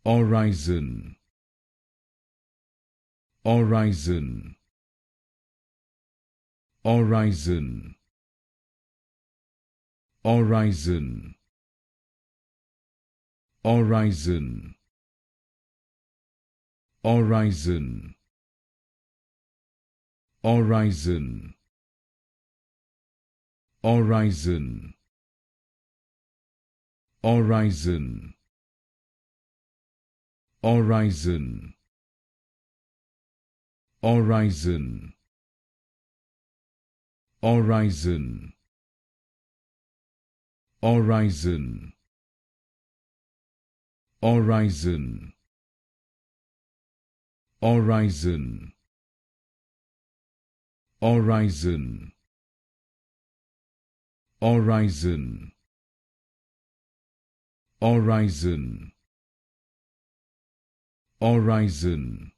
Aurizon, Aurizon, Aurizon, Aurizon, Aurizon, Aurizon, Aurizon, Aurizon, Aurizon, Aurizon, Aurizon, Aurizon, Aurizon, Aurizon, Aurizon, Aurizon, Aurizon, Aurizon, Aurizon,